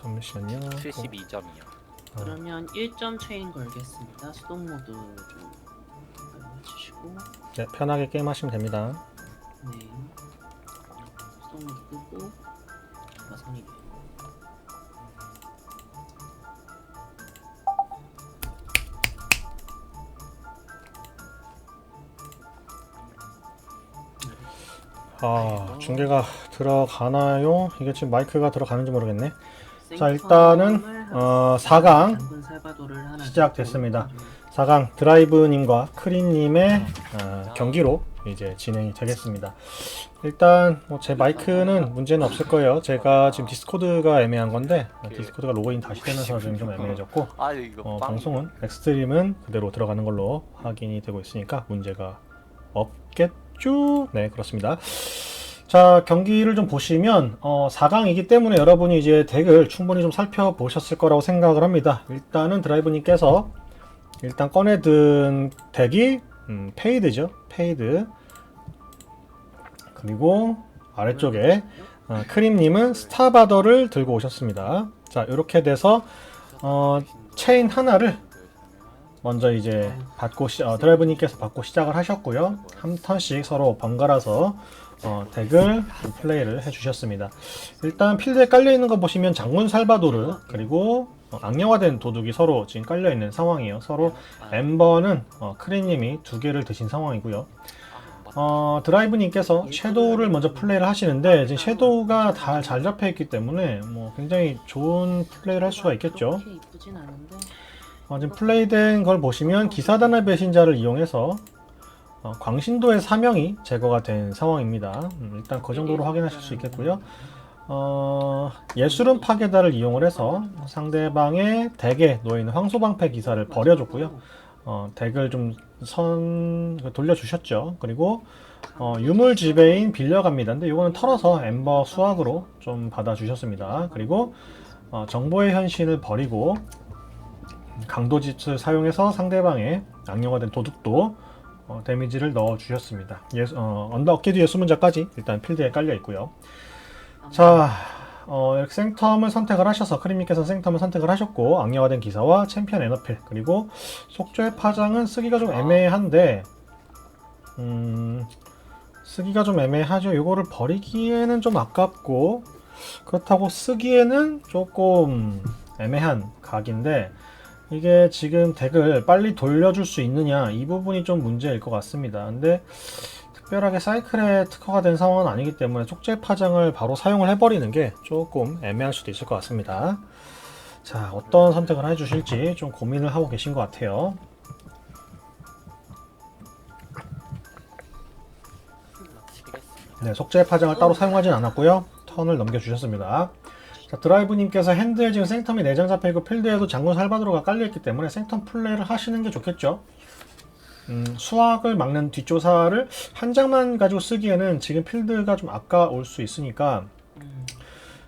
잠시만요. 72점이요. 그러면 1점 체인 걸겠습니다. 수동 모드 좀 해주시고. 네, 편하게 게임하시면 됩니다. 네. 수동 모드 끄고 가선이네요. 중계가 들어가나요? 이게 지금 마이크가 들어가는지 모르겠네. 자, 일단은 4강 시작됐습니다. 4강 드라이브님과 크림님의 경기로 이제 진행이 되겠습니다. 일단 제 마이크는 문제는 없을 거예요. 제가 지금 디스코드가 애매한 건데 디스코드가 로그인 다시 되면서 지금 좀 애매해졌고 방송은 엑스트림은 그대로 들어가는 걸로 확인이 되고 있으니까 문제가 없겠죠? 네, 그렇습니다. 자, 경기를 좀 보시면 4강이기 때문에 여러분이 이제 덱을 충분히 좀 살펴보셨을 거라고 생각을 합니다. 일단은 드라이브님께서 일단 꺼내든 덱이 페이드죠. 페이드. 그리고 아래쪽에 크림님은 스타바더를 들고 오셨습니다. 자, 이렇게 돼서 체인 하나를 먼저 이제 드라이브님께서 받고 시작을 하셨고요. 한 턴씩 서로 번갈아서 덱을 플레이를 해주셨습니다. 일단 필드에 깔려있는 거 보시면 장군 살바도르 그리고 악령화된 도둑이 서로 지금 깔려있는 상황이에요. 서로 엠버는 크리님이 2개를 드신 상황이고요. 드라이브님께서 섀도우를 먼저 플레이를 하시는데 지금 섀도우가 잘 잡혀있기 때문에 굉장히 좋은 플레이를 할 수가 있겠죠. 지금 플레이된 걸 보시면 기사단의 배신자를 이용해서 광신도의 사명이 제거가 된 상황입니다. 일단 그 정도로 확인하실 수 있겠고요. 예술은 파괴다를 이용을 해서 상대방의 덱에 놓여있는 황소방패 기사를 버려줬고요. 덱을 좀 돌려주셨죠. 그리고 유물 지배인 빌려갑니다. 근데 이거는 털어서 엠버 수학으로 좀 받아주셨습니다. 그리고 정보의 현신을 버리고 강도짓을 사용해서 상대방의 악령화된 도둑도 데미지를 넣어주셨습니다. 어깨 뒤에 수문자까지 일단 필드에 깔려있고요. 자, 이렇게 생텀을 선택을 하셔서 크림님께서 생텀을 선택을 하셨고 악령화된 기사와 챔피언 에너필 그리고 속죄의 파장은 쓰기가 좀 애매한데 쓰기가 좀 애매하죠. 이거를 버리기에는 좀 아깝고 그렇다고 쓰기에는 조금 애매한 각인데 이게 지금 덱을 빨리 돌려줄 수 있느냐 이 부분이 좀 문제일 것 같습니다. 근데 특별하게 사이클에 특화가 된 상황은 아니기 때문에 속죄 파장을 바로 사용을 해버리는 게 조금 애매할 수도 있을 것 같습니다. 자, 어떤 선택을 해주실지 좀 고민을 하고 계신 것 같아요. 네, 속죄 파장을 따로 사용하진 않았고요. 턴을 넘겨주셨습니다. 자, 드라이브님께서 핸드에 지금 생텀이 4장 잡혀있고 필드에도 장군 살바도르가 깔려있기 때문에 생텀 플레이를 하시는 게 좋겠죠. 수학을 막는 뒷조사를 한 장만 가지고 쓰기에는 지금 필드가 좀 아까울 수 있으니까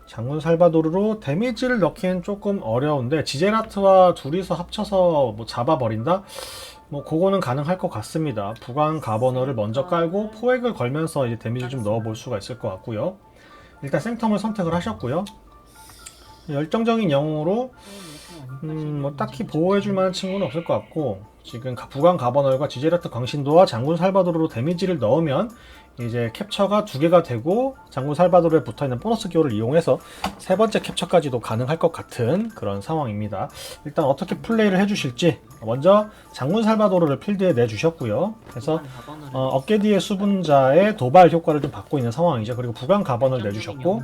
장군 살바도르로 데미지를 넣기엔 조금 어려운데 지제라트와 둘이서 합쳐서 잡아버린다? 그거는 가능할 것 같습니다. 부강 가버너를 먼저 깔고 포획을 걸면서 이제 데미지를 좀 넣어볼 수가 있을 것 같고요. 일단 생텀을 선택을 하셨고요. 열정적인 영웅으로 딱히 보호해줄 만한 친구는 없을 것 같고 지금 부강 가버널과 지제라트 광신도와 장군 살바도르로 데미지를 넣으면 이제 캡처가 2개가 되고 장군 살바도르에 붙어있는 보너스 기호를 이용해서 3번째 캡처까지도 가능할 것 같은 그런 상황입니다. 일단 어떻게 플레이를 해주실지 먼저 장군 살바도르를 필드에 내주셨고요. 그래서 어깨 뒤에 수분자의 도발 효과를 좀 받고 있는 상황이죠. 그리고 부강 가버널을 내주셨고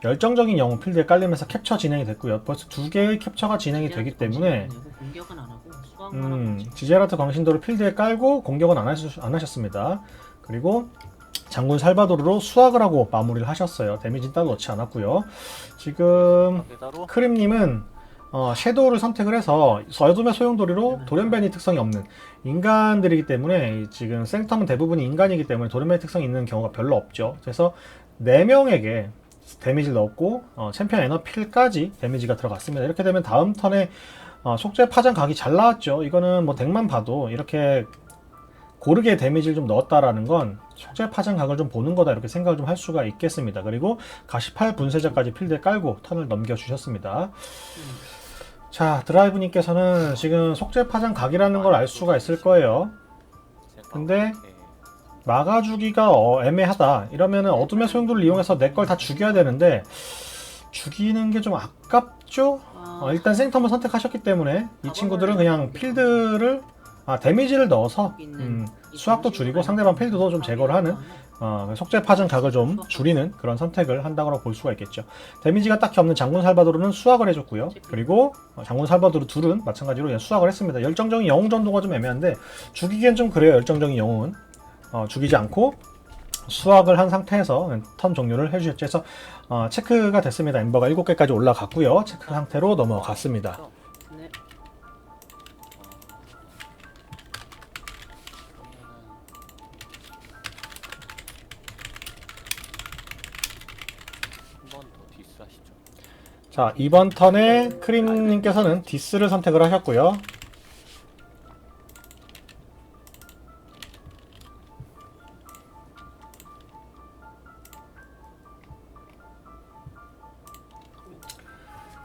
열정적인 영웅 필드에 깔리면서 캡처 진행이 됐고요. 벌써 2개의 캡처가 진행이 되기 때문에 지제라트 광신도를 필드에 깔고 공격은 안 하셨습니다. 그리고 장군 살바도르로 수학을 하고 마무리를 하셨어요. 데미지는 따로 넣지 않았고요. 지금 크림님은 섀도우를 선택을 해서 어둠의 소용돌이로 돌연변이 특성이 없는 인간들이기 때문에 지금 생텀은 대부분이 인간이기 때문에 돌연변이 특성이 있는 경우가 별로 없죠. 그래서 4명에게 데미지를 넣었고 챔피언 에너필까지 데미지가 들어갔습니다. 이렇게 되면 다음 턴에 속죄 파장 각이 잘 나왔죠. 이거는 덱만 봐도 이렇게 고르게 데미지를 좀 넣었다라는 건 속죄 파장 각을 좀 보는 거다 이렇게 생각을 좀 할 수가 있겠습니다. 그리고 가시8 분쇄자까지 필드에 깔고 턴을 넘겨주셨습니다. 자, 드라이브님께서는 지금 속죄 파장 각이라는 걸 알 수가 있을 거예요. 근데 막아주기가 애매하다 이러면은 어둠의 소용돌이를 이용해서 내 걸 다 죽여야 되는데 죽이는 게 좀 아깝죠? 일단 생텀을 선택하셨기 때문에 이 친구들은 그냥 필드를 데미지를 넣어서 수확도 줄이고 상대방 필드도 좀 제거를 하는 속죄 파장 각을 좀 줄이는 그런 선택을 한다고 볼 수가 있겠죠. 데미지가 딱히 없는 장군 살바도르는 수확을 해줬고요. 그리고 장군 살바도르 둘은 마찬가지로 그냥 수확을 했습니다. 열정적인 영웅 전도가 좀 애매한데 죽이기엔 좀 그래요. 열정적인 영웅은 죽이지 않고 수확을 한 상태에서 턴 종료를 해주셨죠. 그래서 체크가 됐습니다. 엠버가 7개까지 올라갔고요. 체크 상태로 넘어갔습니다. 네. 한번 더 디스하시죠. 자, 이번 턴에 크림님께서는 디스를 선택을 하셨고요.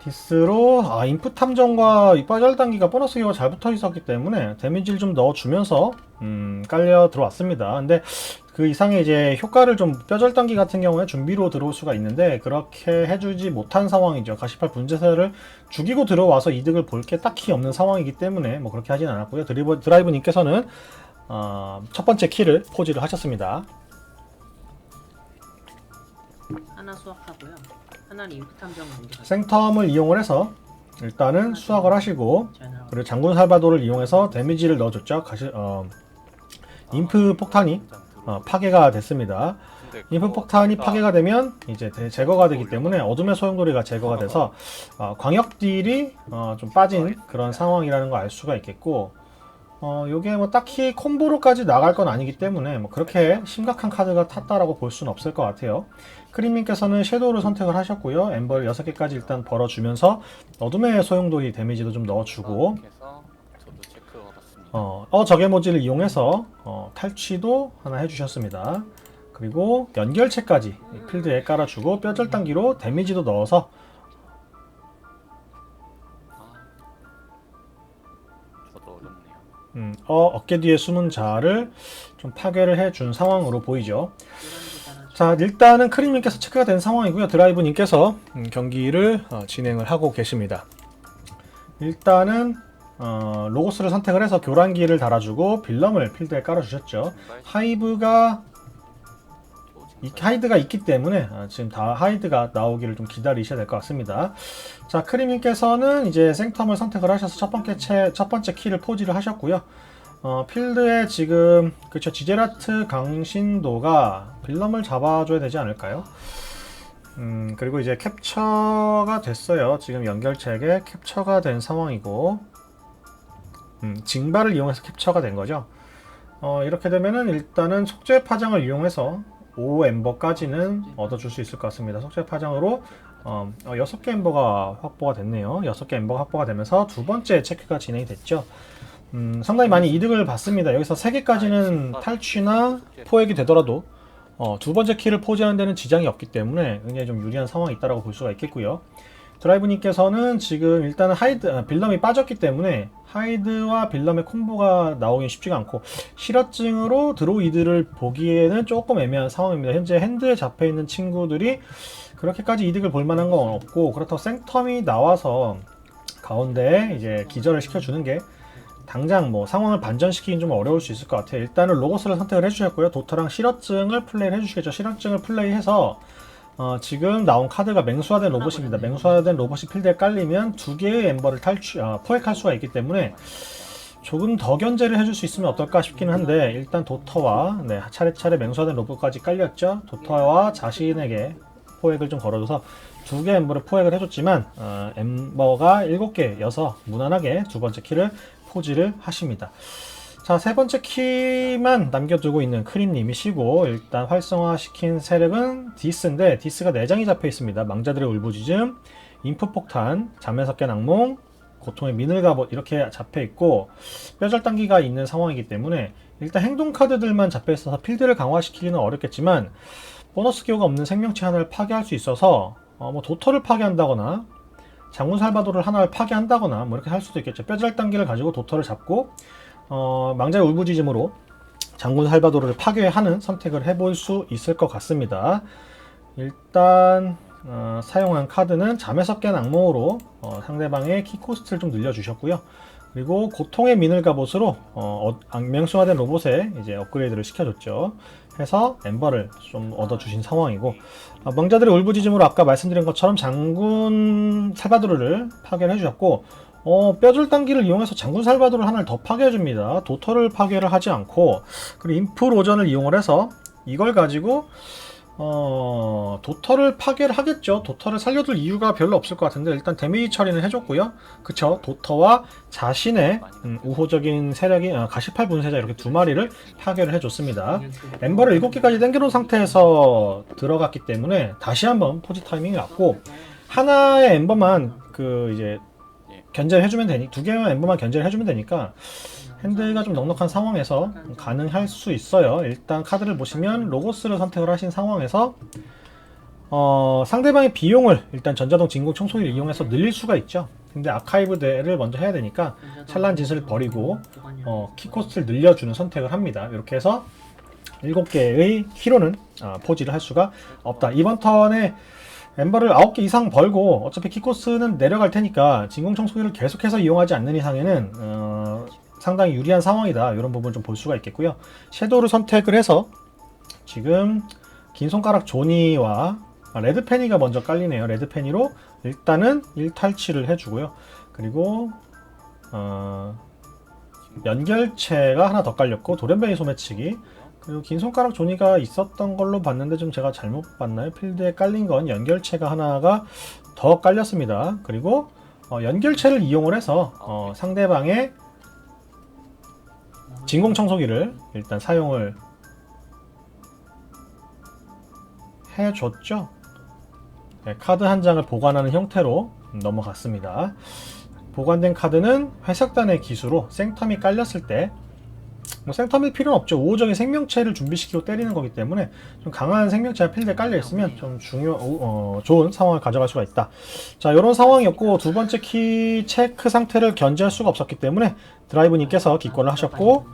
디스로 인풋 탐정과 뼈절 단기가 보너스 기호가 잘 붙어 있었기 때문에 데미지를 좀 넣어주면서 깔려 들어왔습니다. 근데 그 이상의 이제 효과를 좀 뼈절 단기 같은 경우에 준비로 들어올 수가 있는데 그렇게 해주지 못한 상황이죠. 가시8 분쇄사를 죽이고 들어와서 이득을 볼 게 딱히 없는 상황이기 때문에 뭐 그렇게 하진 않았고요. 드라이브님께서는 첫 번째 키를 포지를 하셨습니다. 하나 수확하고요. 하나는 인풋 탐정 넘겨서 생텀을 이용을 해서 일단은 수확을 하시고 그리고 장군 살바도를 이용해서 데미지를 넣어줬죠. 인프 폭탄이 파괴가 됐습니다. 인프 폭탄이 파괴가 되면 이제 제거가 되기 때문에 어둠의 소용돌이가 제거가 돼서 광역 딜이 좀 빠진 그런 상황이라는 걸 알 수가 있겠고 요게 뭐 딱히 콤보로까지 나갈 건 아니기 때문에 뭐 그렇게 심각한 카드가 탔다라고 볼 수는 없을 것 같아요. 크림님께서는 섀도우를 선택을 하셨고요. 엠버를 6개까지 일단 벌어주면서 어둠의 소용돌이 데미지도 좀 넣어주고 저도 체크 걸었습니다. 적의모지를 이용해서 탈취도 하나 해주셨습니다. 그리고 연결체까지 필드에 깔아주고 뼈절단기로 데미지도 넣어서 저도 어렵네요. 어깨 뒤에 숨은 자를 좀 파괴를 해준 상황으로 보이죠. 자, 일단은 크림님께서 체크가 된 상황이고요. 드라이브님께서 경기를 진행을 하고 계십니다. 일단은 로고스를 선택을 해서 교란기를 달아주고 빌럼을 필드에 깔아주셨죠. 하이드가 있기 때문에 지금 다 하이드가 나오기를 좀 기다리셔야 될 것 같습니다. 자, 크림님께서는 이제 생텀을 선택을 하셔서 첫 번째 키를 포지를 하셨고요. 필드에 지금 그쵸 지제라트 강신도가 빌럼을 잡아줘야 되지 않을까요? 그리고 이제 캡처가 됐어요. 지금 연결책에 캡처가 된 상황이고 징발을 이용해서 캡처가 된 거죠. 이렇게 되면은 일단은 속죄 파장을 이용해서 5 엠버까지는 얻어줄 수 있을 것 같습니다. 속죄 파장으로 6개 엠버가 확보가 됐네요. 6개 엠버가 확보가 되면서 두 번째 체크가 진행이 됐죠. 상당히 많이 이득을 봤습니다. 여기서 3개까지는 탈취나 포획이 되더라도 두 번째 키를 포지하는 데는 지장이 없기 때문에 굉장히 좀 유리한 상황이 있다고 볼 수가 있겠고요. 드라이브님께서는 지금 일단은 빌럼이 빠졌기 때문에 하이드와 빌럼의 콤보가 나오긴 쉽지가 않고 실어증으로 드로이드를 보기에는 조금 애매한 상황입니다. 현재 핸드에 잡혀있는 친구들이 그렇게까지 이득을 볼 만한 건 없고 그렇다고 생텀이 나와서 가운데에 이제 기절을 시켜주는 게 당장 뭐 상황을 반전시키긴 좀 어려울 수 있을 것 같아요. 일단은 로고스를 선택을 해주셨고요. 도터랑 실어증을 플레이를 해주시겠죠. 실어증을 플레이해서 지금 나온 카드가 맹수화된 로봇입니다. 맹수화된 로봇이 필드에 깔리면 2개의 엠버를 포획할 수가 있기 때문에 조금 더 견제를 해줄 수 있으면 어떨까 싶기는 한데 일단 도터와 차례차례 맹수화된 로봇까지 깔렸죠. 도터와 자신에게 포획을 좀 걸어줘서 2개 엠버를 포획을 해줬지만 엠버가 7개여서 무난하게 두 번째 키를 포지를 하십니다. 자, 세 번째 키만 남겨두고 있는 크림님이시고 일단 활성화시킨 세력은 디스인데 디스가 4장이 잡혀 있습니다. 망자들의 울부짖음, 인프폭탄, 잠에 섞인 악몽, 고통의 미늘갑옷 이렇게 잡혀 있고 뼈절단기가 있는 상황이기 때문에 일단 행동 카드들만 잡혀 있어서 필드를 강화시키기는 어렵겠지만 보너스 기호가 없는 생명체 하나를 파괴할 수 있어서 뭐 도터를 파괴한다거나 장군 살바도를 하나를 파괴한다거나 뭐 이렇게 할 수도 있겠죠. 뼈저랄 단기를 가지고 도터를 잡고 망자의 울부짖음으로 장군 살바도를 파괴하는 선택을 해볼 수 있을 것 같습니다. 일단 사용한 카드는 잠에 섞인 악몽으로 상대방의 키코스트를 좀 늘려주셨고요. 그리고 고통의 미늘 갑옷으로 악명수화된 로봇에 이제 업그레이드를 시켜줬죠. 해서 엠버를 좀 얻어주신 상황이고, 망자들의 울부짖음으로 아까 말씀드린 것처럼 장군 살바도르를 파괴를 해주셨고, 뼈줄 단기를 이용해서 장군 살바도르를 하나를 더 파괴해줍니다. 도터를 파괴를 하지 않고, 그리고 인프로전을 이용을 해서 이걸 가지고 도터를 파괴를 하겠죠. 도터를 살려둘 이유가 별로 없을 것 같은데 일단 데미지 처리는 해줬고요. 그쵸? 도터와 자신의 우호적인 세력인 가시팔 분쇄자 이렇게 두 마리를 파괴를 해줬습니다. 엠버를 7개까지 땡겨놓은 상태에서 들어갔기 때문에 다시 한번 포지 타이밍이 왔고, 하나의 엠버만 이제 견제를 해주면 되니, 2개의 엠버만 견제를 해주면 되니까 핸드가 좀 넉넉한 상황에서 가능할 수 있어요. 일단 카드를 보시면 로고스를 선택을 하신 상황에서 상대방의 비용을 일단 전자동 진공 청소기를 이용해서 늘릴 수가 있죠. 근데 아카이브대를 먼저 해야 되니까 찰란 짓을 버리고 키코스트를 늘려주는 선택을 합니다. 이렇게 해서 7개의 히로는 포지를 할 수가 없다. 이번 턴에 엠버를 9개 이상 벌고 어차피 키코스트는 내려갈 테니까 진공 청소기를 계속해서 이용하지 않는 이상에는 상당히 유리한 상황이다. 이런 부분 좀 볼 수가 있겠고요. 섀도우를 선택을 해서 지금 긴 손가락 조니와 레드페니가 먼저 깔리네요. 레드페니로 일단은 1탈취를 해주고요. 그리고 연결체가 하나 더 깔렸고 돌연변이 소매치기, 그리고 긴 손가락 조니가 있었던 걸로 봤는데 좀 제가 잘못 봤나요? 필드에 깔린 건 연결체가 하나가 더 깔렸습니다. 그리고 연결체를 이용을 해서 상대방의 진공 청소기를 일단 사용을 해줬죠. 네, 카드 한 장을 보관하는 형태로 넘어갔습니다. 보관된 카드는 회색단의 기수로 생텀이 깔렸을 때, 뭐 생텀일 필요는 없죠. 우호적인 생명체를 준비시키고 때리는 거기 때문에 좀 강한 생명체가 필드에 깔려 있으면 좀 좋은 상황을 가져갈 수가 있다. 자, 이런 상황이었고, 두 번째 키 체크 상태를 견제할 수가 없었기 때문에 드라이브님께서 기권을 하셨고,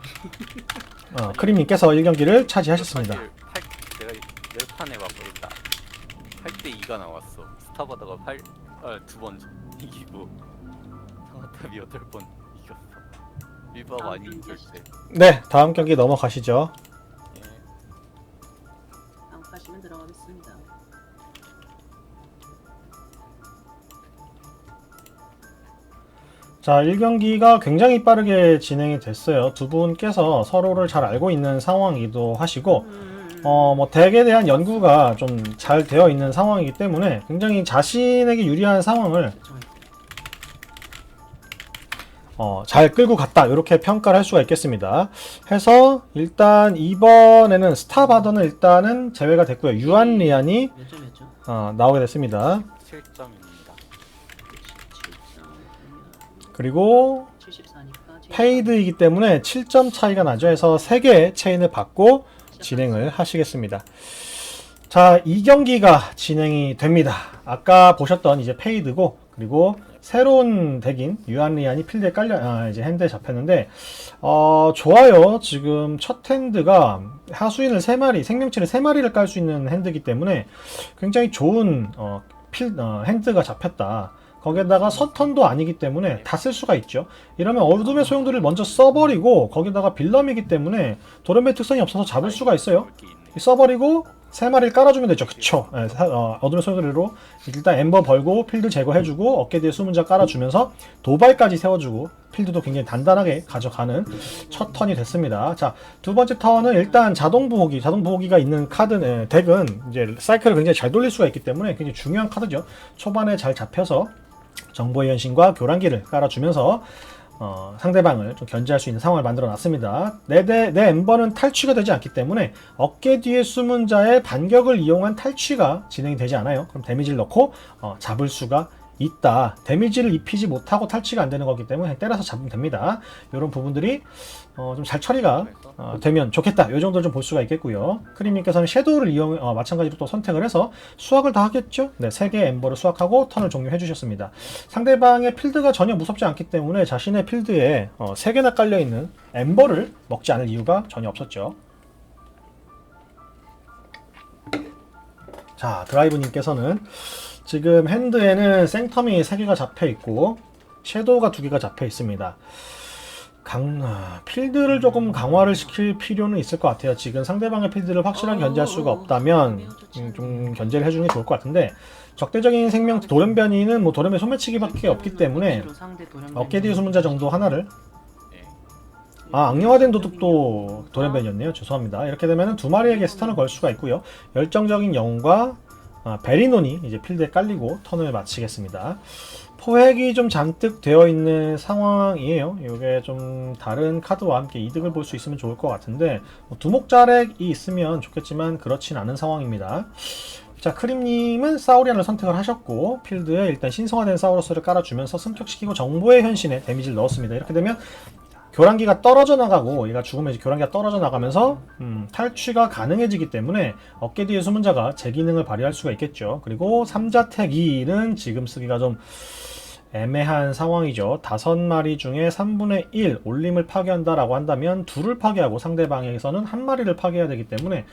크림님께서 1경기를 차지하셨습니다. 내가 내 판에 막 보니까 8대2가 나왔어. 스타바다가 2번 이기고 상하탑이 8번 이겼어. 일밥 아닌 절대. 네, 다음 경기 넘어가시죠. 예. 다음 가시면 들어가겠습니다. 자, 1경기가 굉장히 빠르게 진행이 됐어요. 두 분께서 서로를 잘 알고 있는 상황이기도 하시고, 뭐 덱에 대한 연구가 좀 잘 되어 있는 상황이기 때문에 굉장히 자신에게 유리한 상황을 잘 끌고 갔다, 이렇게 평가를 할 수가 있겠습니다. 해서 일단 이번에는 스타바더는 일단은 제외가 됐고요. 유한리안이 몇 점이었죠? 나오게 됐습니다. 7점입니다. 그리고 74니까 페이드이기 때문에 7점 차이가 나죠. 해서 3개의 체인을 받고 진행을 하시겠습니다. 자, 2경기가 진행이 됩니다. 아까 보셨던 이제 페이드고, 그리고 새로운 덱인 유한리안이 필드에 이제 핸드에 잡혔는데, 좋아요. 지금 첫 핸드가 하수인을 3마리, 생명체를 3마리를 깔 수 있는 핸드이기 때문에 굉장히 좋은 핸드가 잡혔다. 거기에다가 서턴도 아니기 때문에 다 쓸 수가 있죠. 이러면 어둠의 소용돌이를 먼저 써버리고, 거기다가 빌럼이기 때문에 도련배 특성이 없어서 잡을 수가 있어요. 써버리고 3마리를 깔아주면 되죠. 그쵸? 네, 어둠의 소용돌이로 일단 엠버 벌고 필드 제거해주고 어깨 뒤에 수문자 깔아주면서 도발까지 세워주고 필드도 굉장히 단단하게 가져가는 첫 턴이 됐습니다. 자, 두 번째 턴은 일단 자동 부호기가 있는 카드, 덱은 이제 사이클을 굉장히 잘 돌릴 수가 있기 때문에 굉장히 중요한 카드죠. 초반에 잘 잡혀서 정보의 현신과 교란기를 깔아주면서 상대방을 좀 견제할 수 있는 상황을 만들어 놨습니다. 내 엠버는 탈취가 되지 않기 때문에 어깨 뒤에 숨은 자의 반격을 이용한 탈취가 진행이 되지 않아요. 그럼 데미지를 넣고 잡을 수가 있다. 데미지를 입히지 못하고 탈취가 안 되는 거기 때문에 그냥 때려서 잡으면 됩니다. 이런 부분들이 좀 잘 처리가 되면 좋겠다. 이 정도 좀 볼 수가 있겠고요. 크림님께서는 섀도우를 마찬가지로 또 선택을 해서 수확을 다 하겠죠. 네, 3개의 엠버를 수확하고 턴을 종료해 주셨습니다. 상대방의 필드가 전혀 무섭지 않기 때문에 자신의 필드에 3개나 깔려있는 엠버를 먹지 않을 이유가 전혀 없었죠. 자, 드라이브님께서는 지금 핸드에는 생텀이 3개가 잡혀 있고 섀도우가 2개가 잡혀 있습니다. 필드를 조금 강화를 시킬 필요는 있을 것 같아요. 지금 상대방의 필드를 확실하게 견제할 수가 없다면 좀 견제를 해주는 게 좋을 것 같은데, 적대적인 생명 돌연변이는 뭐 돌연변이 소매치기밖에 없기 때문에 어깨 뒤에 수문자 정도 하나를, 악령화된 도둑도 돌연변이였네요. 죄송합니다. 이렇게 되면 2마리에게 스턴을 걸 수가 있고요. 열정적인 영웅과 베리논이 이제 필드에 깔리고 턴을 마치겠습니다. 포획이 좀 잔뜩 되어 있는 상황이에요. 이게 좀 다른 카드와 함께 이득을 볼 수 있으면 좋을 것 같은데, 두목자렉이 있으면 좋겠지만 그렇진 않은 상황입니다. 자, 크림님은 사우리안을 선택을 하셨고 필드에 일단 신성화된 사우루스를 깔아주면서 승격시키고 정보의 현신에 데미지를 넣었습니다. 이렇게 되면 교란기가 떨어져 나가고, 얘가 죽으면 이제 교란기가 떨어져 나가면서 탈취가 가능해지기 때문에 어깨 뒤에 수문자가 제 기능을 발휘할 수가 있겠죠. 그리고 3자택 2는 지금 쓰기가 좀 애매한 상황이죠. 5마리 중에 3분의 1 올림을 파괴한다라고 한다면 2를 파괴하고 상대방에서는 1마리를 파괴해야 되기 때문에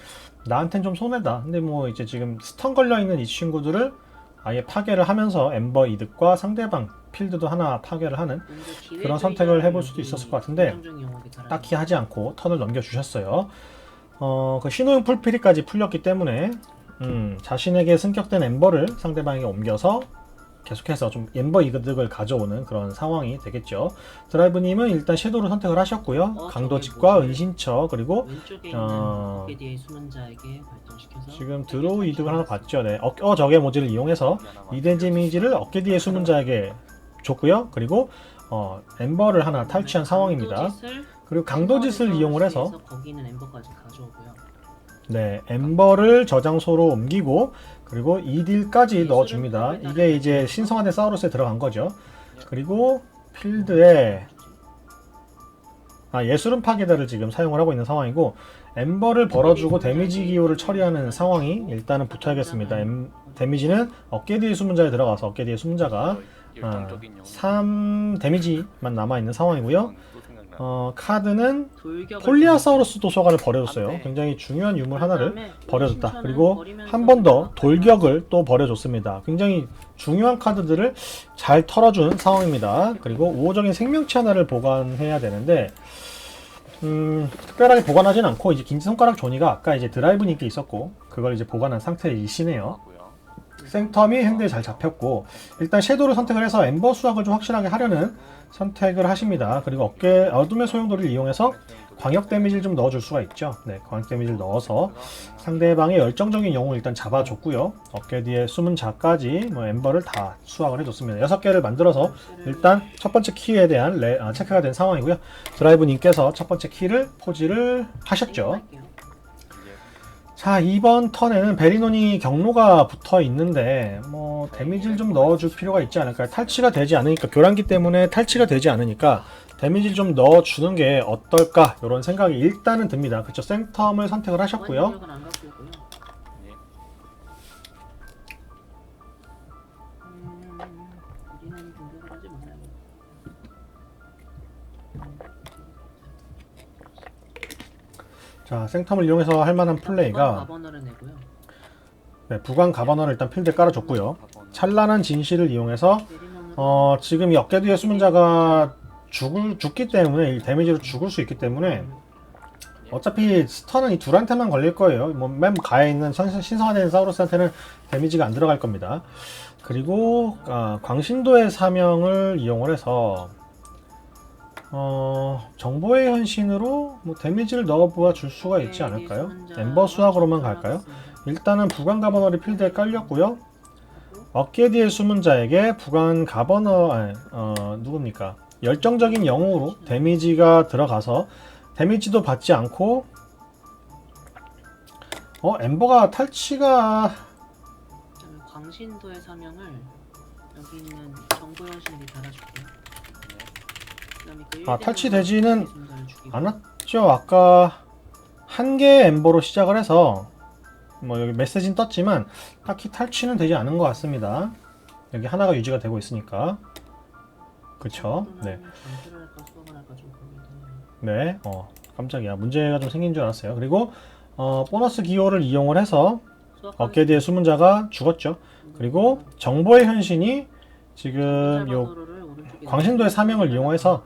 나한텐 좀 손해다. 근데 뭐 이제 지금 스턴 걸려있는 이 친구들을 아예 파괴를 하면서 엠버 이득과 상대방 필드도 하나 파괴를 하는 그런 선택을 해볼 수도 있었을 것 같은데 딱히 하지 않고 턴을 넘겨주셨어요. 그 신호용 풀피리까지 풀렸기 때문에 자신에게 승격된 엠버를 상대방에게 옮겨서 계속해서 좀 엠버 이득을 가져오는 그런 상황이 되겠죠. 드라이브님은 일단 섀도우를 선택을 하셨고요. 강도직과 은신처, 그리고 지금 드로우 이득을 하나 봤죠. 네. 적의 모지를 이용해서 이덴 데미지를 어깨 뒤에 수문자에게 줬고요. 그리고 엠버를 하나 탈취한 상황입니다. 그리고 강도짓을 이용을 해서 거기는 엠버까지 가져오고요. 네, 엠버를 저장소로 옮기고 그리고 2딜까지 넣어줍니다. 이게 이제 신성화된 사우루스에 들어간 거죠. 그리고 필드에 예술은 파괴다를 지금 사용을 하고 있는 상황이고, 엠버를 벌어주고 데미지 기호를 처리하는 상황이 일단은 붙어야겠습니다. 데미지는 어깨 뒤에 수문자에 들어가서 어깨 뒤에 수문자가 3 데미지만 남아있는 상황이고요. 카드는 폴리아사우루스 도서관을 버려줬어요. 굉장히 중요한 유물 하나를 버려줬다. 그리고 한 번 더 돌격을 또 버려줬습니다. 굉장히 중요한 카드들을 잘 털어준 상황입니다. 그리고 우호적인 생명체 하나를 보관해야 되는데 특별하게 보관하진 않고 이제 긴지손가락 조니가 아까 이제 드라이브님께 있었고 그걸 이제 보관한 상태이시네요. 생텀이 핸드에 잘 잡혔고, 일단 섀도우를 선택을 해서 엠버 수확을 좀 확실하게 하려는 선택을 하십니다. 그리고 어둠의 소용돌이를 이용해서 광역 데미지를 좀 넣어줄 수가 있죠. 네, 광역 데미지를 넣어서 상대방의 열정적인 영웅을 일단 잡아줬고요. 어깨 뒤에 숨은 자까지 엠버를 다 수확을 해줬습니다. 6개를 만들어서 일단 첫 번째 키에 대한 체크가 된 상황이고요. 드라이브님께서 첫 번째 키를 포지를 하셨죠. 자, 이번 턴에는 베리논이 경로가 붙어 있는데 뭐 데미지를 좀 넣어줄 필요가 있지 않을까요? 탈취가 되지 않으니까, 교란기 때문에 탈취가 되지 않으니까 데미지를 좀 넣어주는 게 어떨까, 이런 생각이 일단은 듭니다. 그쵸? 생텀을 선택을 하셨고요. 자, 생텀을 이용해서 할 만한 플레이가 부관 가버너를 일단 필드에 깔아줬고요. 찬란한 진실을 이용해서 지금 이 어깨 뒤에 수문자가 죽기 때문에 이 데미지로 죽을 수 있기 때문에 어차피 스턴은 이 둘한테만 걸릴 거예요. 맨 가에 있는 신성화된 사우루스한테는 데미지가 안 들어갈 겁니다. 그리고 광신도의 사명을 이용을 해서 정보의 현신으로 데미지를 넣어보아 줄 수가 있지 않을까요? 엠버 수학으로만 갈까요? 일단은 부관 가버너리 필드에 깔렸고요. 어깨 뒤에 숨은 자에게 부관 가버너 누굽니까? 열정적인 영웅으로 데미지가 들어가서 데미지도 받지 않고 엠버가 탈취가 광신도의 사명을 여기 있는 정보 현실이 달아줄게요. 그다음에 그 아, 1대1 탈취되지는 생존자를 죽이고. 않았죠. 아까 한 개의 엠버로 시작을 해서 뭐 여기 메시지는 떴지만 딱히 탈취는 되지 않은 것 같습니다. 여기 하나가 유지가 되고 있으니까. 그쵸? 네. 전투를 할까 수업을 할까 좀 고민되네요. 네. 깜짝이야. 문제가 좀 생긴 줄 알았어요. 그리고 보너스 기호를 이용을 해서 어깨 뒤에 수문자가 죽었죠. 그리고 정보의 현신이 지금 요 광신도의 사명을 이용해서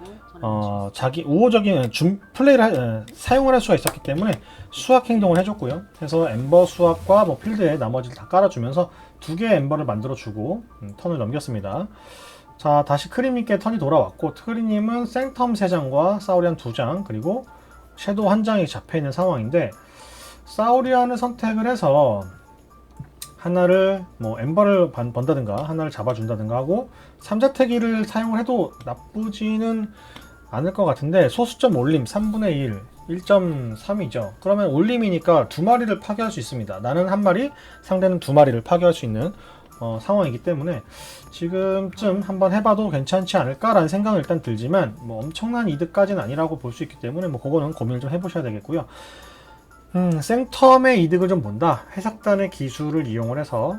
자기 우호적인 플레이를 사용을 할 수가 있었기 때문에 수학 행동을 해줬고요. 그래서 엠버 수학과 뭐 필드에 나머지를 다 깔아주면서 두 개의 엠버를 만들어주고 턴을 넘겼습니다. 자, 다시 크림님께 턴이 돌아왔고, 크림님은 생텀 3장과 사우리안 2장 그리고 섀도우 1장이 잡혀있는 상황인데, 사우리안을 선택을 해서 하나를 뭐 엠버를 번다든가 하나를 잡아준다든가 하고 3자태기를 사용을 해도 나쁘지는 않을 것 같은데, 소수점 올림 3분의 1 1.3이죠. 그러면 올림이니까 두 마리를 파괴할 수 있습니다. 나는 한 마리, 상대는 두 마리를 파괴할 수 있는 상황이기 때문에 지금쯤 한번 해봐도 괜찮지 않을까라는 생각은 일단 들지만 뭐 엄청난 이득까지는 아니라고 볼 수 있기 때문에 뭐 그거는 고민을 좀 해보셔야 되겠고요. 생텀의 이득을 좀 본다. 해석단의 기술을 이용을 해서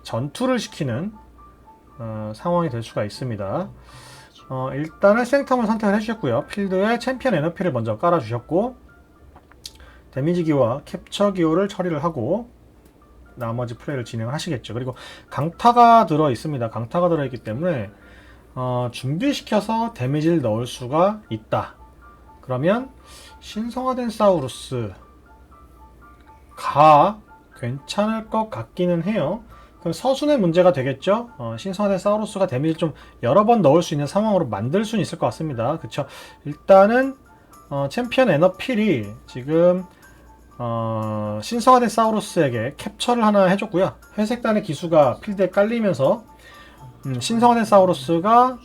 전투를 시키는 상황이 될 수가 있습니다. 일단은 생텀을 선택을 해주셨고요. 필드에 챔피언 에너피를 먼저 깔아주셨고, 데미지 기호와 캡처 기호를 처리를 하고 나머지 플레이를 진행을 하시겠죠. 그리고 강타가 들어 있습니다. 강타가 들어 있기 때문에 준비시켜서 데미지를 넣을 수가 있다. 그러면 신성화된 사우루스가 괜찮을 것 같기는 해요. 그럼 서순의 문제가 되겠죠. 신성화된 사우루스가 데미지를 좀 여러 번 넣을 수 있는 상황으로 만들 수는 있을 것 같습니다. 그쵸? 일단은 챔피언 에너필이 지금 신성화된 사우루스에게 캡처를 하나 해줬고요. 회색단의 기수가 필드에 깔리면서 신성화된 사우루스가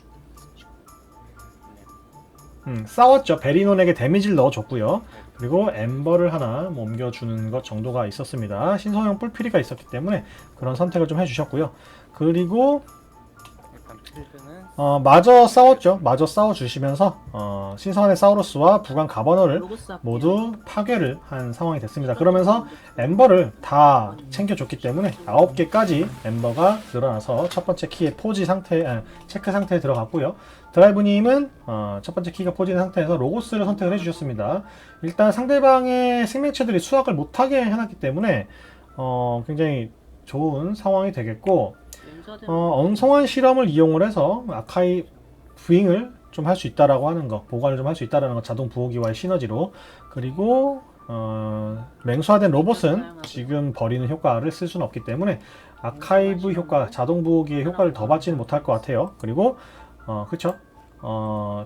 싸웠죠. 베리논에게 데미지를 넣어줬고요. 그리고 엠버를 하나 옮겨주는 것 정도가 있었습니다. 신성형 뿔피리가 있었기 때문에 그런 선택을 좀 해주셨고요. 그리고 일단 필드는 마저 싸웠죠. 마저 싸워주시면서 신성한의 사우루스와 부관 가버너를 모두 파괴를 한 상황이 됐습니다. 그러면서 엠버를 다 챙겨줬기 때문에 9개까지 엠버가 늘어나서 첫 번째 키의 포지 상태, 체크 상태에 들어갔고요. 드라이브님은 첫 번째 키가 포지된 상태에서 로고스를 선택을 해주셨습니다. 일단 상대방의 생명체들이 수확을 못하게 해놨기 때문에 굉장히 좋은 상황이 되겠고, 엉성한 실험을 이용을 해서 아카이 부잉을 좀 할 수 있다라고 하는 거, 보관을 좀 할 수 있다라는 거, 자동 부호기와의 시너지로. 그리고 맹수화된 로봇은 지금 버리는 효과를 쓸 수는 없기 때문에 아카이브 효과, 자동 부호기의 효과를 더 받지는 못할 것 같아요. 그리고 그쵸?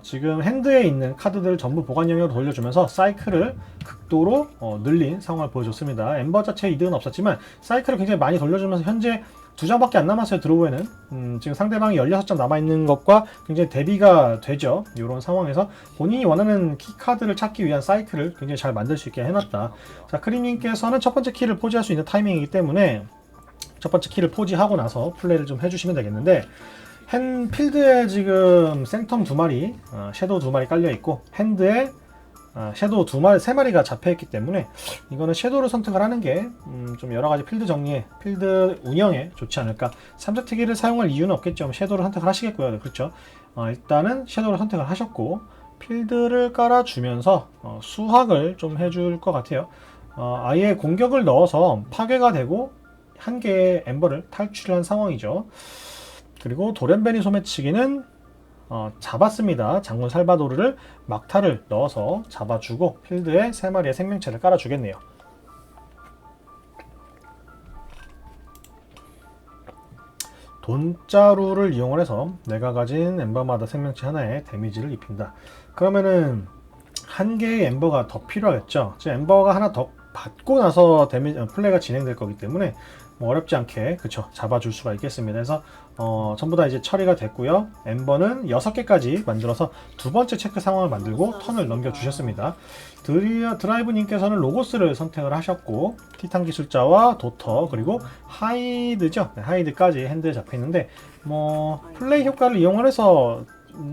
지금 핸드에 있는 카드들을 전부 보관 영역으로 돌려주면서 사이클을 극도로 늘린 상황을 보여줬습니다. 엠버 자체의 이득은 없었지만 사이클을 굉장히 많이 돌려주면서 현재 2장밖에 안 남았어요. 드로우에는 지금 상대방이 16장 남아있는 것과 굉장히 대비가 되죠. 이런 상황에서 본인이 원하는 키카드를 찾기 위한 사이클을 굉장히 잘 만들 수 있게 해놨다. 자, 크림님께서는 첫 번째 키를 포지할 수 있는 타이밍이기 때문에 첫 번째 키를 포지하고 나서 플레이를 좀 해주시면 되겠는데, 필드에 지금 생텀 2마리, 섀도우 2마리 깔려있고 핸드에 섀도우 3마리가 잡혀있기 때문에 이거는 섀도우를 선택을 하는 게 좀 여러가지 필드 정리에, 필드 운영에 좋지 않을까. 3자특기를 사용할 이유는 없겠죠. 섀도우를 선택을 하시겠고요. 그렇죠. 일단은 섀도우를 선택을 하셨고 필드를 깔아주면서 수확을 좀 해줄 것 같아요. 아예 공격을 넣어서 파괴가 되고 한 개의 엠버를 탈출한 상황이죠. 그리고 도렌베니 소매치기는 잡았습니다. 장군 살바도르를 막타를 넣어서 잡아주고 필드에 3마리의 생명체를 깔아주겠네요. 돈자루를 이용을 해서 내가 가진 엠버마다 생명체 하나에 데미지를 입힌다. 그러면은 한 개의 엠버가 더 필요하겠죠. 즉 엠버가 하나 더 받고 나서 플레이가 진행될 거기 때문에 뭐 어렵지 않게 그쵸 잡아줄 수가 있겠습니다. 그래서 전부 다 이제 처리가 됐고요. 엠버는 6개까지 만들어서 두 번째 체크 상황을 만들고 턴을 넘겨주셨습니다. 드라이브님께서는 로고스를 선택을 하셨고 티탄 기술자와 도터 그리고 하이드죠. 네, 하이드까지 핸드에 잡혀있는데 뭐 플레이 효과를 이용을 해서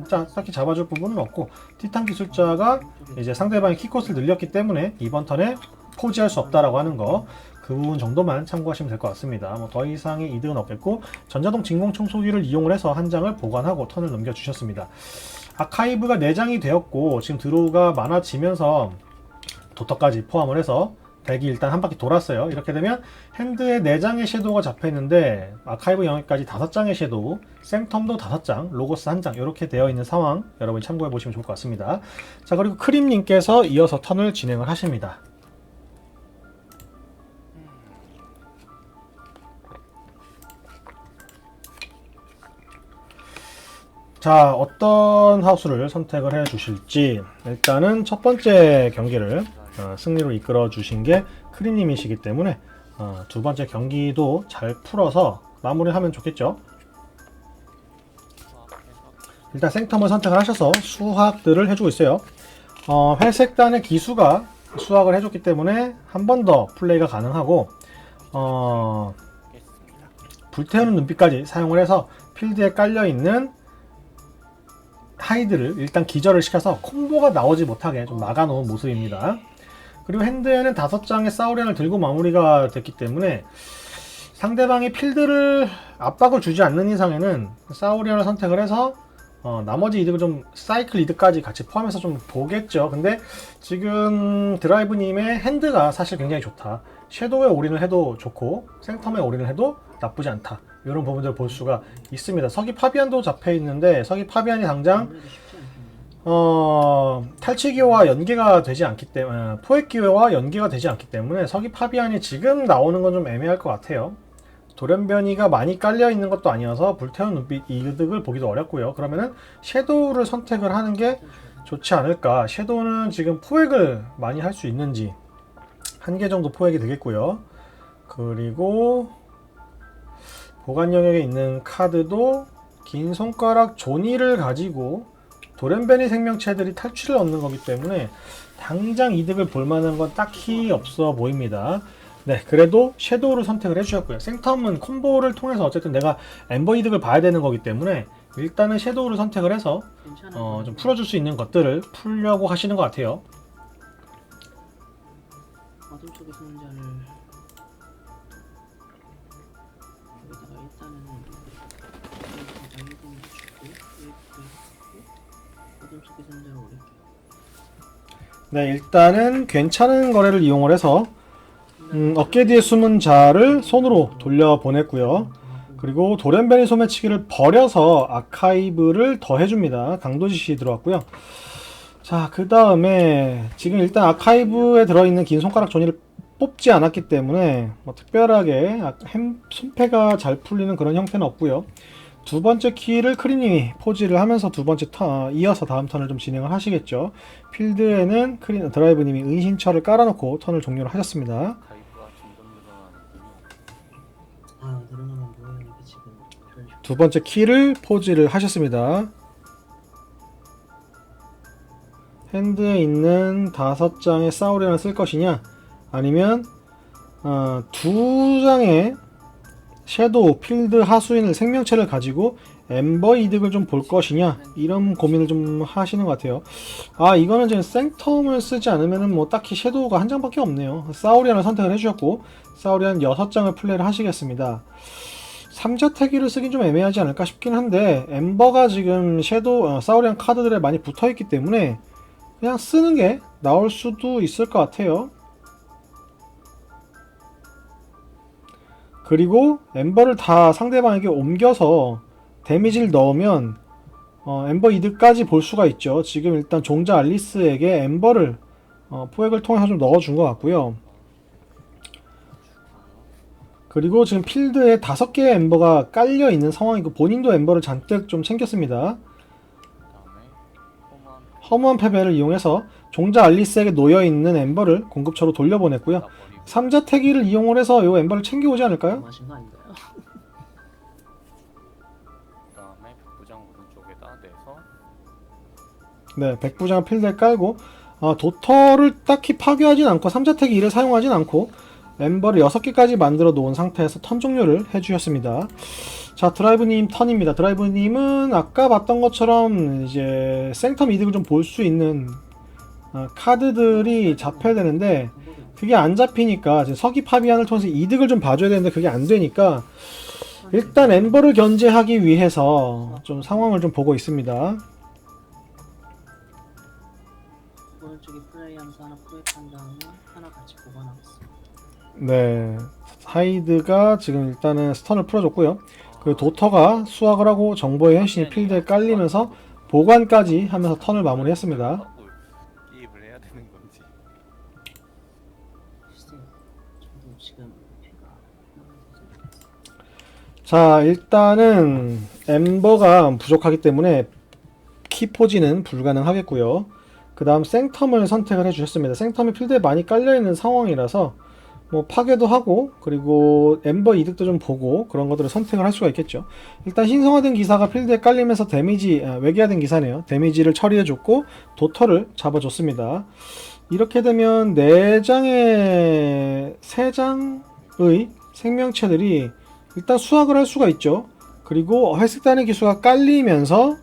딱히 잡아줄 부분은 없고 티탄 기술자가 이제 상대방의 키코스를 늘렸기 때문에 이번 턴에 포지할 수 없다라고 하는 거 그 부분 정도만 참고하시면 될 것 같습니다. 뭐 더 이상의 이득은 없겠고 전자동 진공 청소기를 이용을 해서 한 장을 보관하고 턴을 넘겨주셨습니다. 아카이브가 4장이 되었고 지금 드로우가 많아지면서 도터까지 포함을 해서 덱이 일단 한 바퀴 돌았어요. 이렇게 되면 핸드에 4장의 섀도우가 잡혀있는데 아카이브 영역까지 5장의 섀도우, 생텀도 5장, 로고스 1장 이렇게 되어 있는 상황 여러분이 참고해 보시면 좋을 것 같습니다. 자, 그리고 크림님께서 이어서 턴을 진행을 하십니다. 자, 어떤 하우스를 선택을 해 주실지 일단은 첫 번째 경기를 승리로 이끌어 주신 게 크림님이시기 때문에 두 번째 경기도 잘 풀어서 마무리하면 좋겠죠. 일단 생텀을 선택을 하셔서 수확들을 해주고 있어요. 회색단의 기수가 수확을 해줬기 때문에 한 번 더 플레이가 가능하고 불태우는 눈빛까지 사용을 해서 필드에 깔려있는 하이드를 일단 기절을 시켜서 콤보가 나오지 못하게 좀 막아놓은 모습입니다. 그리고 핸드에는 5장의 사우리안을 들고 마무리가 됐기 때문에 상대방이 필드를 압박을 주지 않는 이상에는 사우리안을 선택을 해서 나머지 이득을 좀 사이클 이득까지 같이 포함해서 좀 보겠죠. 근데 지금 드라이브님의 핸드가 사실 굉장히 좋다. 섀도우에 올인을 해도 좋고 생텀에 올인을 해도 나쁘지 않다. 이런 부분들을 볼 수가 있습니다. 서기 파비안도 잡혀 있는데 서기 파비안이 당장 탈취기와 연계가 되지 않기 때문에 포획기와 연계가 되지 않기 때문에 서기 파비안이 지금 나오는 건 좀 애매할 것 같아요. 돌연변이가 많이 깔려 있는 것도 아니어서 불태운 눈빛 이득을 보기도 어렵고요. 그러면은 섀도우를 선택을 하는 게 좋지 않을까. 섀도우는 지금 포획을 많이 할 수 있는지 1개 정도 포획이 되겠고요. 그리고 보관 영역에 있는 카드도 긴 손가락 조니를 가지고 돌연변이 생명체들이 탈취를 얻는 거기 때문에 당장 이득을 볼 만한 건 딱히 없어 보입니다. 네, 그래도 섀도우를 선택을 해주셨고요. 생텀은 콤보를 통해서 어쨌든 내가 엠버 이득을 봐야 되는 거기 때문에 일단은 섀도우를 선택을 해서 좀 풀어줄 수 있는 것들을 풀려고 하시는 것 같아요. 어둠 쪽의 승자를 여기다가 일단은 장애금을 주고 어둠 쪽의 승자를 올릴게요. 네, 일단은 괜찮은 거래를 이용을 해서 어깨 뒤에 숨은 자를 손으로 돌려보냈고요. 그리고 돌연변이 소매치기를 버려서 아카이브를 더 해줍니다. 강도지시 들어왔고요. 자, 그 다음에 지금 일단 아카이브에 들어있는 긴 손가락 조니를 뽑지 않았기 때문에 뭐 특별하게 손패가 잘 풀리는 그런 형태는 없고요. 두 번째 키를 크림님이 포지를 하면서 두 번째 턴 이어서 다음 턴을 좀 진행을 하시겠죠. 필드에는 드라이브님이 은신처를 깔아놓고 턴을 종료를 하셨습니다. 가입과 점점 늘어나는군요. 아, 늘어나면 뭐예요? 이게 지금 두 번째 키를 포지를 하셨습니다. 핸드에 있는 5장의 사우리안을 쓸 것이냐 아니면 2장의 섀도우, 필드, 하수인을 생명체를 가지고 엠버 이득을 좀 볼 것이냐 이런 고민을 좀 하시는 것 같아요. 아, 이거는 지금 생텀을 쓰지 않으면은 뭐 딱히 섀도우가 한 장밖에 없네요. 사우리안을 선택을 해주셨고 사우리안 6장을 플레이를 하시겠습니다. 상자태기를 쓰긴 좀 애매하지 않을까 싶긴 한데 엠버가 지금 사우리안 카드들에 많이 붙어있기 때문에 그냥 쓰는 게 나올 수도 있을 것 같아요. 그리고 엠버를 다 상대방에게 옮겨서 데미지를 넣으면 엠버 이득까지 볼 수가 있죠. 지금 일단 종자 알리스에게 엠버를 포획을 통해서 좀 넣어준 것 같고요. 그리고 지금 필드에 5개의 엠버가 깔려있는 상황이고 본인도 엠버를 잔뜩 좀 챙겼습니다. 허무한 패배를 이용해서 종자 알리스에게 놓여있는 엠버를 공급처로 돌려보냈고요. 삼자태기를 이용을 해서 요 엠버를 챙겨오지 않을까요? 너무 하신 거 아닌가요? 그다음에 백부장 오른쪽에다 내서 네, 백부장 필드에 깔고 도터를 딱히 파괴하진 않고 삼자택이 2를 사용하진 않고 엠버를 6개까지 만들어 놓은 상태에서 턴 종료를 해주셨습니다. 자, 드라이브님 턴입니다. 드라이브님은 아까 봤던 것처럼 이제 생텀 이득을 좀 볼 수 있는 카드들이 잡혀야 되는데 그게 안 잡히니까 이제 서기 파비안을 통해서 이득을 좀 봐줘야 되는데 그게 안 되니까 일단 엠버를 견제하기 위해서 좀 상황을 좀 보고 있습니다. 오른쪽에 플레이하면서 하나 포획한 다음에 하나 같이 보관하겠습니다. 네, 하이드가 지금 일단은 스턴을 풀어줬고요. 그 도터가 수확을 하고 정보의 현신이 필드에 깔리면서 보관까지 하면서 턴을 마무리했습니다. 하고 게임을 해야 되는 건지. 글쎄요. 저도 지금 배가 자, 일단은 엠버가 부족하기 때문에 키포지는 불가능하겠고요. 그 다음 생텀을 선택을 해주셨습니다. 생텀이 필드에 많이 깔려있는 상황이라서 뭐 파괴도 하고 그리고 엠버 이득도 좀 보고 그런 것들을 선택을 할 수가 있겠죠. 일단 신성화된 기사가 필드에 깔리면서 데미지, 외계화된 기사네요. 데미지를 처리해줬고 도터를 잡아줬습니다. 이렇게 되면 4장의 3장의 생명체들이 일단 수확을 할 수가 있죠. 그리고 회색단의 기수가 깔리면서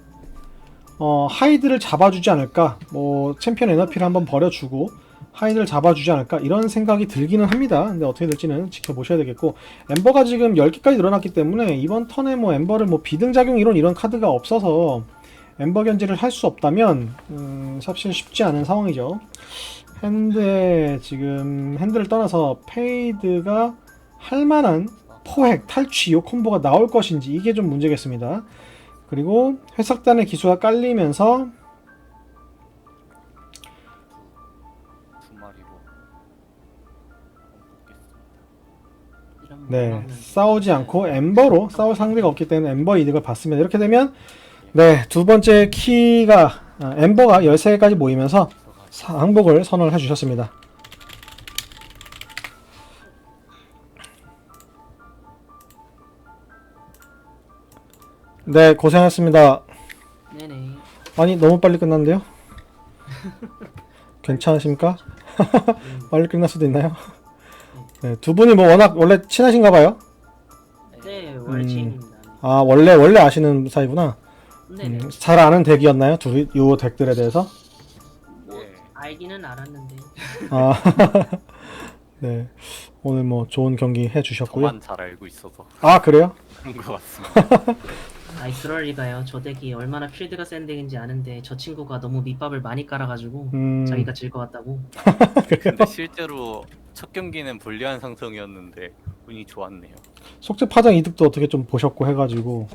하이드를 잡아주지 않을까, 뭐 챔피언 에너피를 한번 버려주고 하이드를 잡아주지 않을까 이런 생각이 들기는 합니다. 근데 어떻게 될지는 지켜보셔야 되겠고, 엠버가 지금 10개까지 늘어났기 때문에 이번 턴에 뭐 엠버를 뭐 비등작용 이런 카드가 없어서 엠버 견제를 할 수 없다면 사실 쉽지 않은 상황이죠. 핸드에 지금 핸드를 떠나서 페이드가 할만한 포획, 탈취 이 콤보가 나올 것인지 이게 좀 문제겠습니다. 그리고 회삭단의 기수가 깔리면서 두 마리로 뽑겠습니다. 이런 네, 상황은 싸우지 않고 엠버로 싸울 상대가 없기 때문에 엠버 이득을 받습니다. 이렇게 되면 네, 두 번째 키가 엠버가 13개까지 모이면서 항복을 선언을 해주셨습니다. 네, 고생하셨습니다. 네네. 아니, 너무 빨리 끝났는데요? 괜찮으십니까? 빨리 끝날 수도 있나요? 네, 두 분이 뭐 워낙 원래 친하신가 봐요? 네, 월지입니다. 아, 원래 아시는 사이구나. 네네. 잘 아는 덱이었나요? 요 덱들에 대해서? 뭐 예. 알기는 알았는데. 아, 네. 오늘 뭐 좋은 경기 해주셨고요. 저만 잘 알고 있어서 아, 그래요? 그런 것 같습니다. 아이 그럴 리가요. 저 덱이 얼마나 필드가 센 덱인지 아는데 저 친구가 너무 밑밥을 많이 깔아가지고 자기가 질 것 같다고. 근데 실제로 첫 경기는 불리한 상성이었는데 운이 좋았네요. 속죄 파장 이득도 어떻게 좀 보셨고 해가지고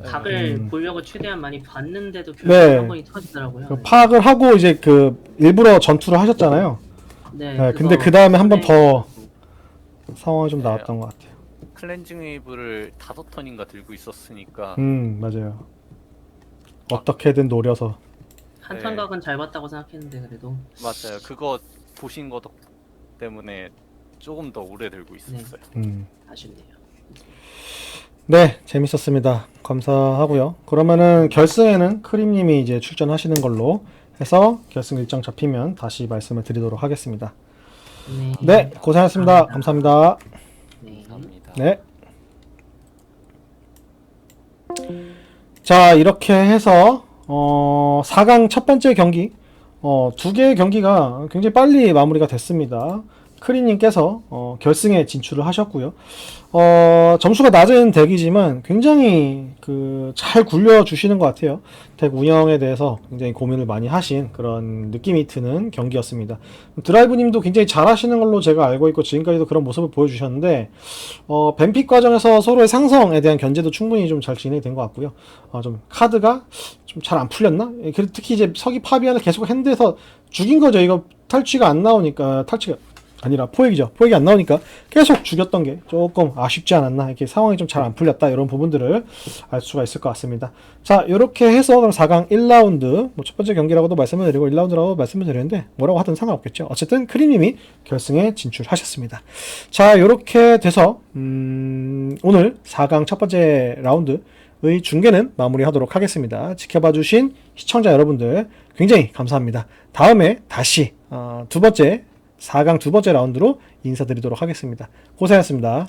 각을 보려고 최대한 많이 봤는데도 결국 네. 한 번이 터지더라고요. 그 파악을 하고 이제 그 일부러 전투를 하셨잖아요. 네, 네, 근데 그거 그 다음에 한 번 손에- 더 상황이 좀 네. 나왔던 것 같아요. 클렌징 웨이브를 5턴인가 들고 있었으니까 맞아요. 어떻게든 노려서. 한턴 네. 각은 잘 봤다고 생각했는데 그래도 맞아요. 그거 보신 것 때문에 조금 더 오래 들고 있었어요. 아쉽네요. 네, 재밌었습니다. 감사하고요. 그러면은 결승에는 크림님이 이제 출전하시는 걸로 해서 결승 일정 잡히면 다시 말씀을 드리도록 하겠습니다. 네. 네, 고생하셨습니다. 감사합니다. 네. 감사합니다. 네. 자, 이렇게 해서 4강 첫 번째 경기 2개의 경기가 굉장히 빨리 마무리가 됐습니다. 크리님께서 결승에 진출을 하셨고요. 점수가 낮은 덱이지만 굉장히 잘 굴려주시는 것 같아요. 덱 운영에 대해서 굉장히 고민을 많이 하신 그런 느낌이 드는 경기였습니다. 드라이브님도 굉장히 잘하시는 걸로 제가 알고 있고 지금까지도 그런 모습을 보여주셨는데 뱀픽 과정에서 서로의 상성에 대한 견제도 충분히 좀 잘 진행이 된 것 같고요. 좀 카드가 좀 잘 안 풀렸나? 특히 이제 서기 파비안을 계속 핸드에서 죽인 거죠. 이거 탈취가 안 나오니까 탈취가 아니라 포획이죠. 포획이 안 나오니까 계속 죽였던 게 조금 아쉽지 않았나, 이렇게 상황이 좀 잘 안 풀렸다, 이런 부분들을 알 수가 있을 것 같습니다. 자, 이렇게 해서 그럼 4강 1라운드, 뭐 첫 번째 경기라고도 말씀을 드리고 1라운드라고 말씀을 드렸는데 뭐라고 하든 상관없겠죠. 어쨌든 크림님이 결승에 진출하셨습니다. 자, 이렇게 돼서 오늘 4강 첫 번째 라운드의 중계는 마무리하도록 하겠습니다. 지켜봐주신 시청자 여러분들 굉장히 감사합니다. 다음에 다시 4강 두 번째 라운드로 인사드리도록 하겠습니다. 고생하셨습니다.